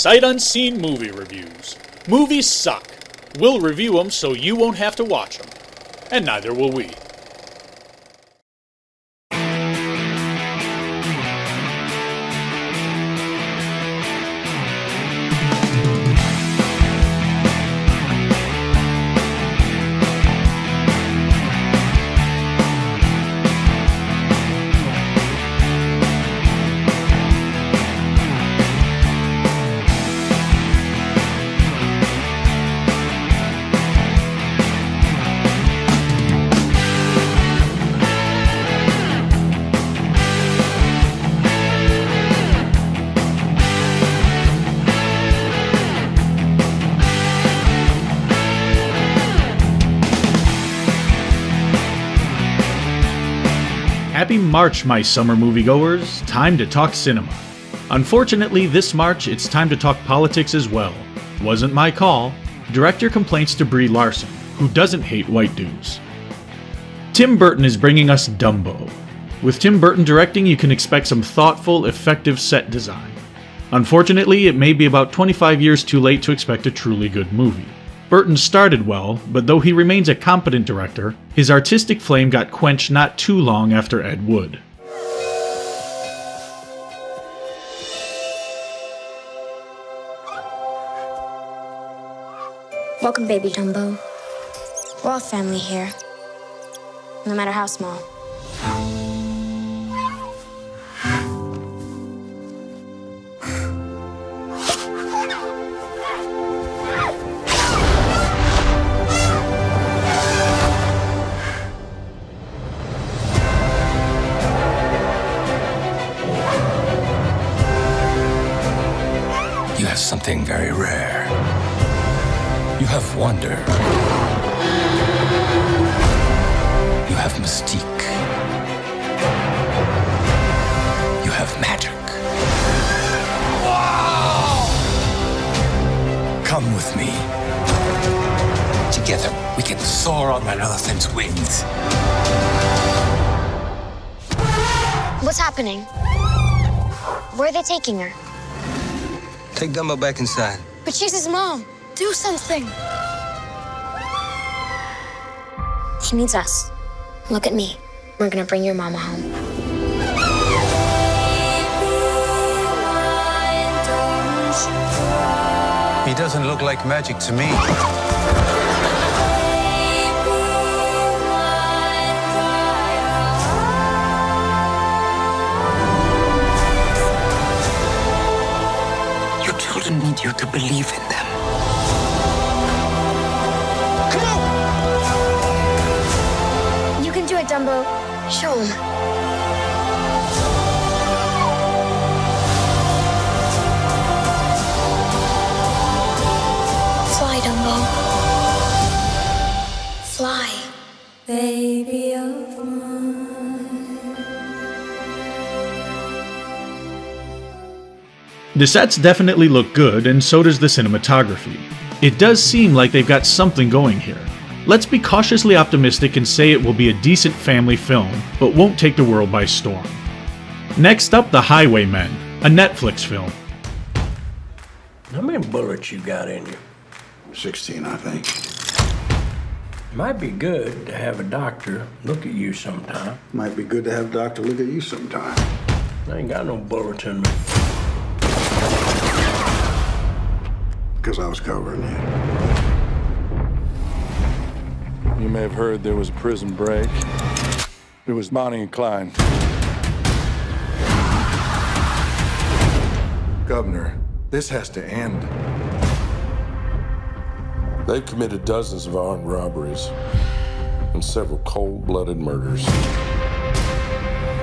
Sight Unseen Movie Reviews. Movies suck. We'll review them so you won't have to watch them. And neither will we. Happy March, my summer moviegoers. Time to talk cinema. Unfortunately, this March, it's time to talk politics as well. Wasn't my call. Director complaints to Brie Larson, who doesn't hate white dudes. Tim Burton is bringing us Dumbo. With Tim Burton directing, you can expect some thoughtful, effective set design. Unfortunately, it may be about 25 years too late to expect a truly good movie. Burton started well, but though he remains a competent director, his artistic flame got quenched not too long after Ed Wood. Welcome, baby Dumbo. We're all family here, no matter how small. You have something very rare. You have wonder. You have mystique. You have magic. Wow! Come with me. Together, we can soar on that elephant's wings. What's happening? Where are they taking her? Take Dumbo back inside. But she's his mom. Do something. She needs us. Look at me. We're gonna bring your mama home. He doesn't look like magic to me. Your children need you to believe in them. Come on! You can do it, Dumbo. Show him. Fly, Dumbo. Fly. Baby of mine. The sets definitely look good, and so does the cinematography. It does seem like they've got something going here. Let's be cautiously optimistic and say it will be a decent family film, but won't take the world by storm. Next up, The Highwaymen, a Netflix film. How many bullets you got in you? 16, I think. Might be good to have a doctor look at you sometime. Might be good to have a doctor look at you sometime. I ain't got no bullets in me. Because I was covering you. You may have heard there was a prison break. It was Bonnie and Clyde. Governor, this has to end. They've committed dozens of armed robberies and several cold-blooded murders.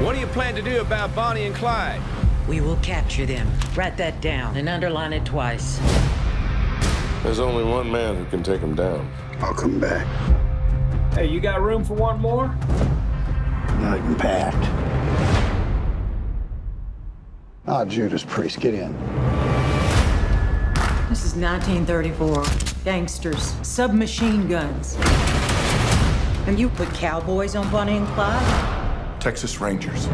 What do you plan to do about Bonnie and Clyde? We will capture them. Write that down and underline it twice. There's only one man who can take them down. I'll come back. Hey, you got room for one more? Not even packed. Ah, Judas Priest, get in. This is 1934. Gangsters, submachine guns. And you put cowboys on Bonnie and Clyde? Texas Rangers.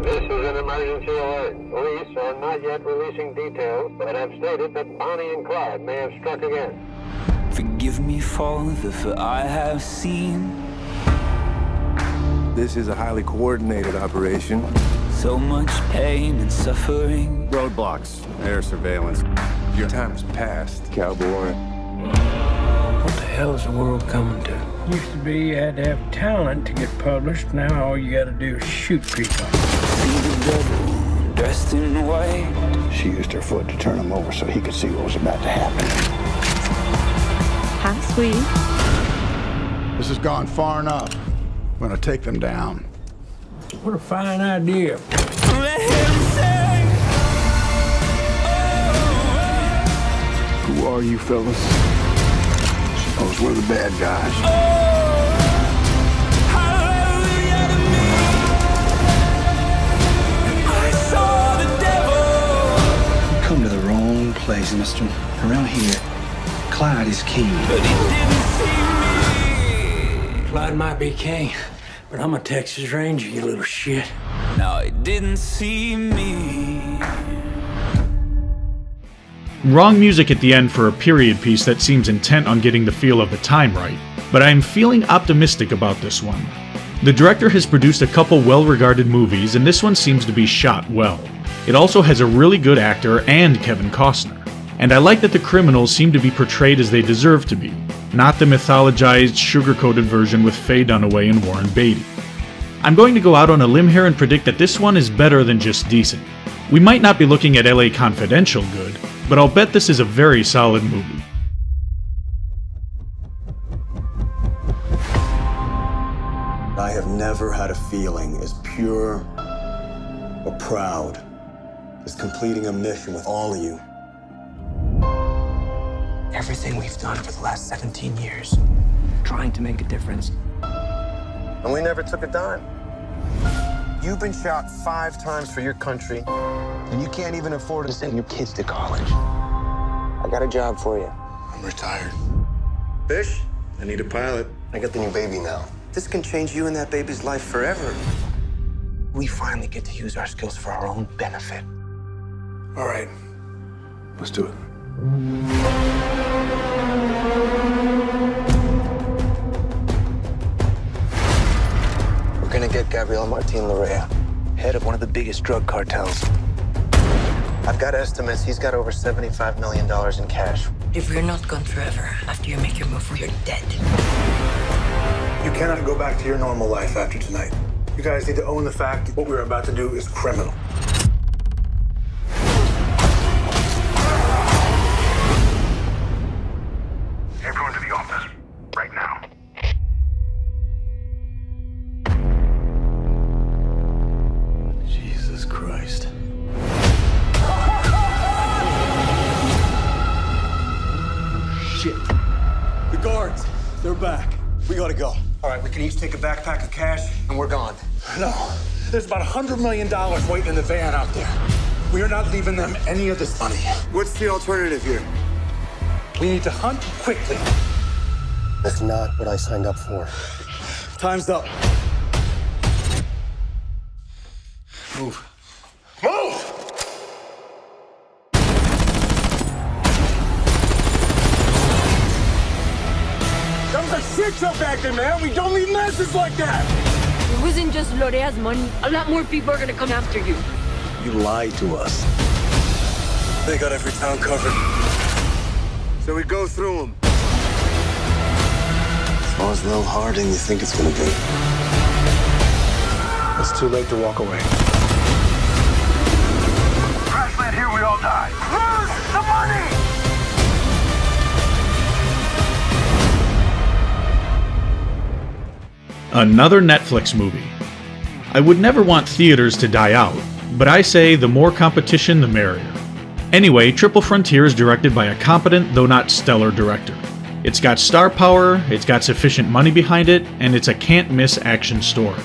This is an emergency alert. Police are not yet releasing details, but have stated that Bonnie and Clyde may have struck again. Forgive me, Father, for I have seen. This is a highly coordinated operation. So much pain and suffering. Roadblocks, air surveillance. Your time has passed, cowboy. What the hell is the world coming to? Used to be you had to have talent to get published. Now all you gotta do is shoot people. See the devil dressed in white. She used her foot to turn him over so he could see what was about to happen. How sweet. This has gone far enough. I'm gonna take them down. What a fine idea. Let him sing. Who are you fellas? Suppose we're the bad guys. Hallelujah to me. I saw the devil. You come to the wrong place, mister. Around here, Clyde is king. But he didn't see me. Clyde might be king, but I'm a Texas Ranger, you little shit. No, he didn't see me. Wrong music at the end for a period piece that seems intent on getting the feel of the time right, but I am feeling optimistic about this one. The director has produced a couple well-regarded movies, and this one seems to be shot well. It also has a really good actor and Kevin Costner. And I like that the criminals seem to be portrayed as they deserve to be, not the mythologized, sugar-coated version with Faye Dunaway and Warren Beatty. I'm going to go out on a limb here and predict that this one is better than just decent. We might not be looking at LA Confidential good, but I'll bet this is a very solid movie. I have never had a feeling as pure or proud as completing a mission with all of you. Everything we've done for the last 17 years, trying to make a difference. And we never took a dime. You've been shot 5 times for your country, and you can't even afford to send your kids to college. I got a job for you. I'm retired. Fish, I need a pilot. I got the new baby now. This can change you and that baby's life forever. We finally get to use our skills for our own benefit. All right, let's do it. We're gonna get Gabriel Martin Larrea, head of one of the biggest drug cartels. I've got estimates he's got over $75 million in cash. If we're not gone forever, after you make your move, we're dead. You cannot go back to your normal life after tonight. You guys need to own the fact that what we're about to do is criminal. Everyone to the office, right now. Jesus Christ. Shit. The guards, they're back. We gotta go. All right, we can each take a backpack of cash, and we're gone. No, there's about $100 million waiting in the van out there. We are not leaving them any of this money. What's the alternative here? We need to hunt quickly. That's not what I signed up for. Time's up. Move. Move! That was a shit show back there, man. We don't leave messes like that. It wasn't just Lorea's money. A lot more people are gonna come after you. You lied to us. They got every town covered. So we go through them. As far as Lil Harding you think it's gonna be. It's too late to walk away. Crash land here, we all die. Lose the money! Another Netflix movie. I would never want theaters to die out, but I say the more competition the merrier. Anyway, Triple Frontier is directed by a competent, though not stellar director. It's got star power, it's got sufficient money behind it, and it's a can't-miss action story.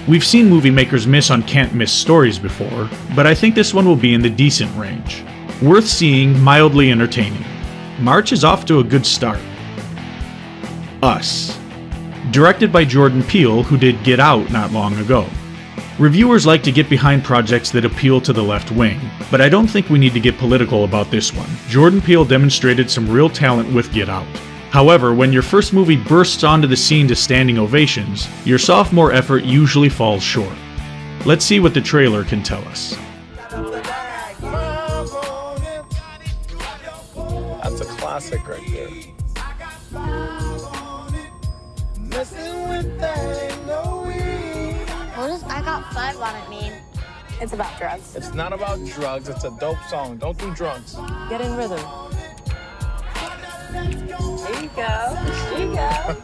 We've seen movie makers miss on can't-miss stories before, but I think this one will be in the decent range. Worth seeing, mildly entertaining. March is off to a good start. Us. Directed by Jordan Peele, who did Get Out not long ago. Reviewers like to get behind projects that appeal to the left wing, but I don't think we need to get political about this one. Jordan Peele demonstrated some real talent with Get Out. However, when your first movie bursts onto the scene to standing ovations, your sophomore effort usually falls short. Let's see what the trailer can tell us. That's a classic right there. What does I Got 5 on it mean? It's about drugs. It's not about drugs. It's a dope song. Don't do drugs. Get in rhythm. There you go. There you go.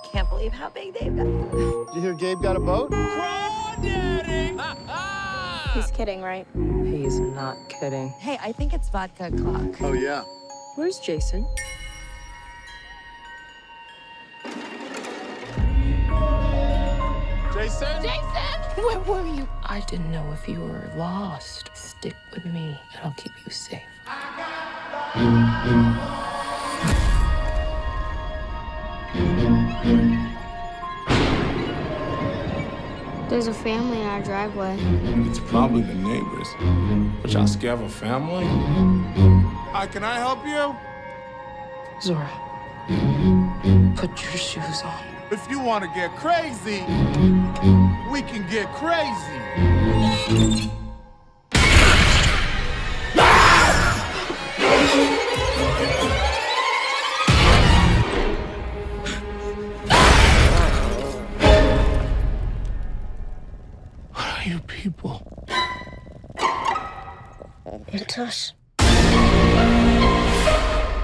Can't believe how big they've got. Did you hear Gabe got a boat? He's kidding, right? He's not kidding. Hey, I think it's vodka o'clock. Oh, yeah. Where's Jason? Jason? Jason! Where were you? I didn't know if you were lost. Stick with me, and I'll keep you safe. There's a family in our driveway. It's probably the neighbors. But y'all scared of a family? Hi, can I help you? Zora, put your shoes on. If you want to get crazy, we can get crazy. What are you people? It's us.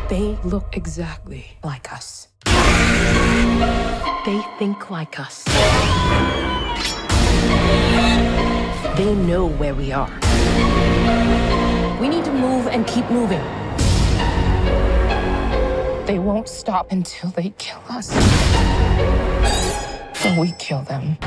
They look exactly like us. They think like us. They know where we are. We need to move and keep moving. They won't stop until they kill us. Or we kill them.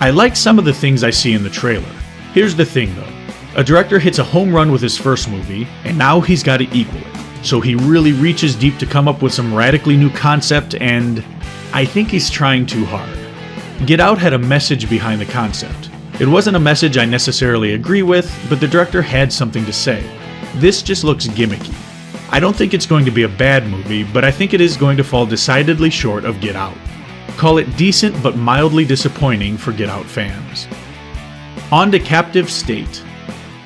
I like some of the things I see in the trailer. Here's the thing though. A director hits a home run with his first movie, and now he's got to equal it. So he really reaches deep to come up with some radically new concept, and I think he's trying too hard. Get Out had a message behind the concept. It wasn't a message I necessarily agree with, but the director had something to say. This just looks gimmicky. I don't think it's going to be a bad movie, but I think it is going to fall decidedly short of Get Out. Call it decent but mildly disappointing for Get Out fans. On to Captive State.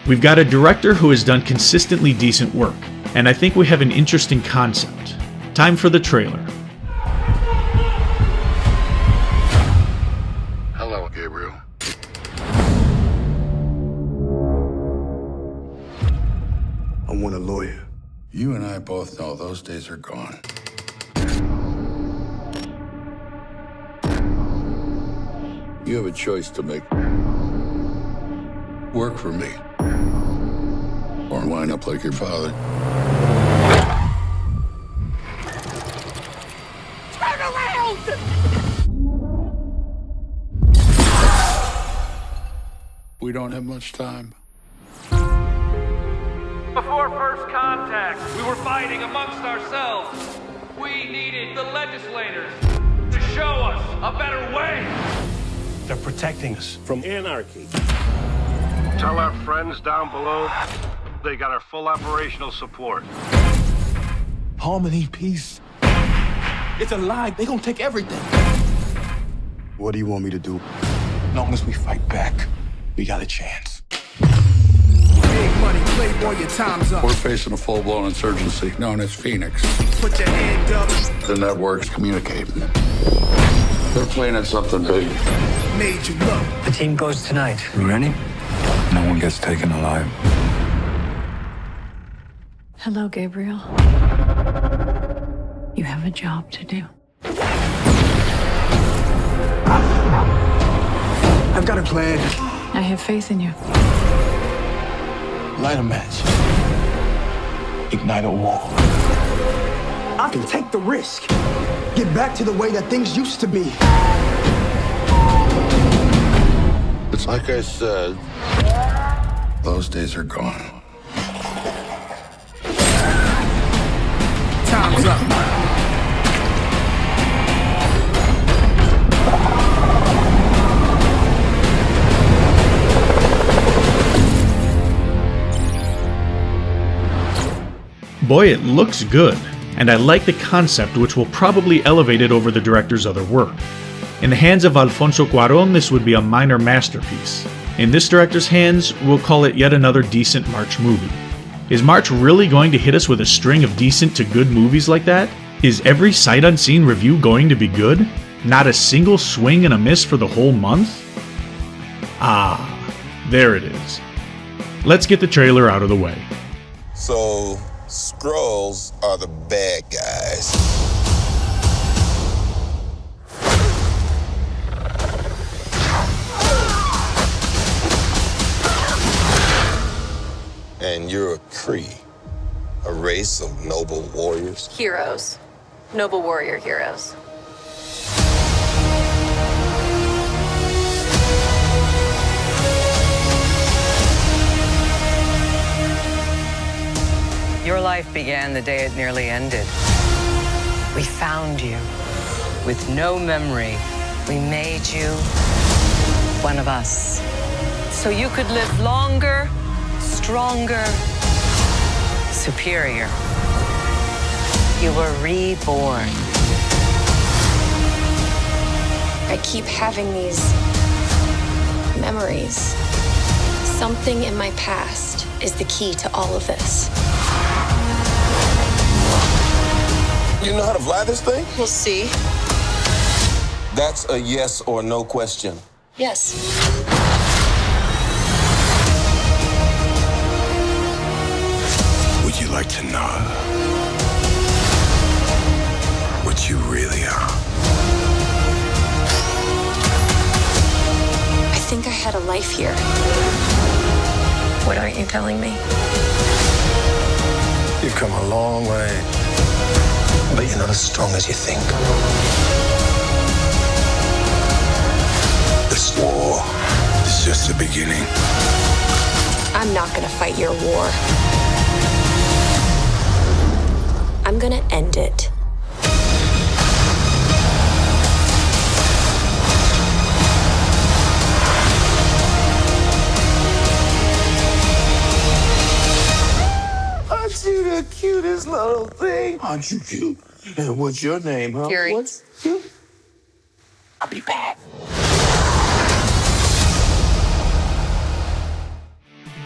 We've got a director who has done consistently decent work, and I think we have an interesting concept. Time for the trailer. Hello, Gabriel. I want a lawyer. You and I both know those days are gone. You have a choice to make. Work for me. Or wind up like your father. Turn around! We don't have much time. Before first contact, we were fighting amongst ourselves. We needed the legislators to show us a better way. They're protecting us from anarchy. Tell our friends down below they got our full operational support. Harmony, peace. It's a lie. They're gonna take everything. What do you want me to do? As long as we fight back, we got a chance. Big money, playboy, your time's up. We're facing a full-blown insurgency known as Phoenix. Put your hand up. The networks communicate. They're planning something big. Made you look. The team goes tonight. You ready? No one gets taken alive. Hello, Gabriel. You have a job to do. I've got a plan. I have faith in you. Light a match. Ignite a war. I can take the risk. Get back to the way that things used to be. It's like I said, those days are gone. Time's up. Boy, it looks good, and I like the concept, which will probably elevate it over the director's other work. In the hands of Alfonso Cuarón, this would be a minor masterpiece. In this director's hands, we'll call it yet another decent March movie. Is March really going to hit us with a string of decent to good movies like that? Is every sight unseen review going to be good? Not a single swing and a miss for the whole month? Ah, there it is. Let's get the trailer out of the way. So, Skrulls are the bad guys. And you're a Kree, a race of noble warriors. Heroes. Noble warrior heroes. Your life began the day it nearly ended. We found you with no memory. We made you one of us. So you could live longer, stronger, superior. You were reborn. I keep having these memories. Something in my past is the key to all of this. You know how to fly this thing? We'll see. That's a yes or no question. Yes. Would you like to know what you really are? I think I had a life here. What aren't you telling me? You've come a long way, but you're not as strong as you think. This war is just the beginning. I'm not gonna fight your war. I'm gonna end it. Aren't you the cutest little thing? Aren't you cute? And what's your name, huh? Fury. What's you? I'll be back.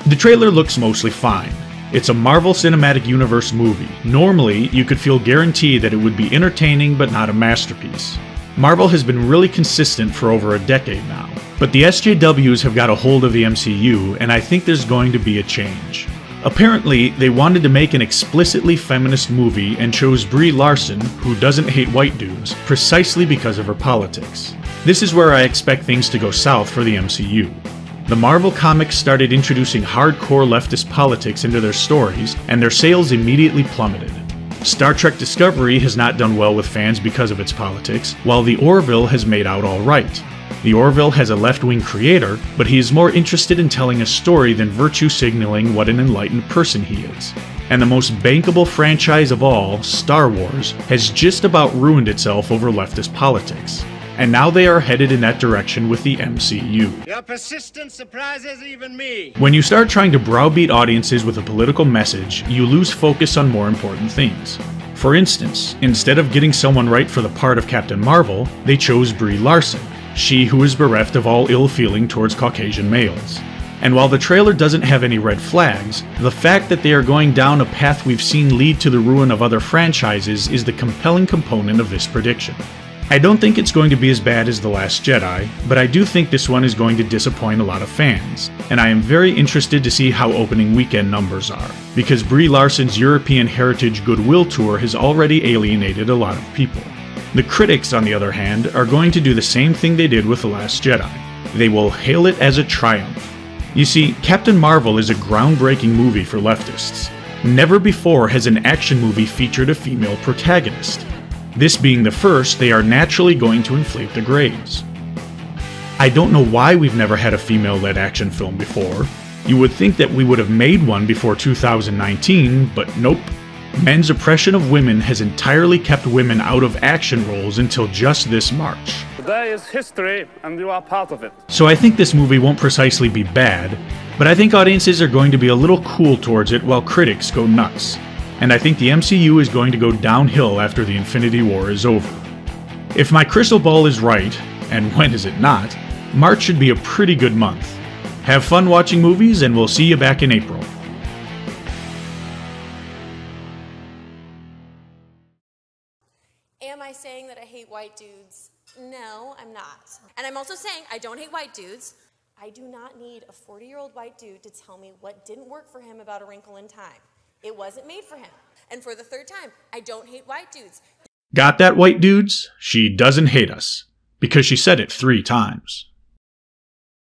The trailer looks mostly fine. It's a Marvel Cinematic Universe movie. Normally, you could feel guaranteed that it would be entertaining but not a masterpiece. Marvel has been really consistent for over a decade now, but the SJWs have got a hold of the MCU, and I think there's going to be a change. Apparently, they wanted to make an explicitly feminist movie and chose Brie Larson, who doesn't hate white dudes, precisely because of her politics. This is where I expect things to go south for the MCU. The Marvel Comics started introducing hardcore leftist politics into their stories, and their sales immediately plummeted. Star Trek Discovery has not done well with fans because of its politics, while The Orville has made out alright. The Orville has a left-wing creator, but he is more interested in telling a story than virtue signaling what an enlightened person he is. And the most bankable franchise of all, Star Wars, has just about ruined itself over leftist politics. And now they are headed in that direction with the MCU. Your persistence surprises even me. When you start trying to browbeat audiences with a political message, you lose focus on more important things. For instance, instead of getting someone right for the part of Captain Marvel, they chose Brie Larson, she who is bereft of all ill feeling towards Caucasian males. And while the trailer doesn't have any red flags, the fact that they are going down a path we've seen lead to the ruin of other franchises is the compelling component of this prediction. I don't think it's going to be as bad as The Last Jedi, but I do think this one is going to disappoint a lot of fans, and I am very interested to see how opening weekend numbers are, because Brie Larson's European Heritage Goodwill Tour has already alienated a lot of people. The critics, on the other hand, are going to do the same thing they did with The Last Jedi. they will hail it as a triumph. You see, Captain Marvel is a groundbreaking movie for leftists. Never before has an action movie featured a female protagonist. This being the first, they are naturally going to inflate the grades. I don't know why we've never had a female-led action film before. You would think that we would have made one before 2019, but nope. Men's oppression of women has entirely kept women out of action roles until just this March. Today is history, and you are part of it. So I think this movie won't precisely be bad, but I think audiences are going to be a little cool towards it while critics go nuts. And I think the MCU is going to go downhill after the Infinity War is over. If my crystal ball is right, and when is it not, March should be a pretty good month. Have fun watching movies, and we'll see you back in April. Am I saying that I hate white dudes? No, I'm not. And I'm also saying I don't hate white dudes. I do not need a 40-year-old white dude to tell me what didn't work for him about A Wrinkle in Time. It wasn't made for him. And for the third time, I don't hate white dudes. Got that, white dudes? She doesn't hate us. Because she said it 3 times.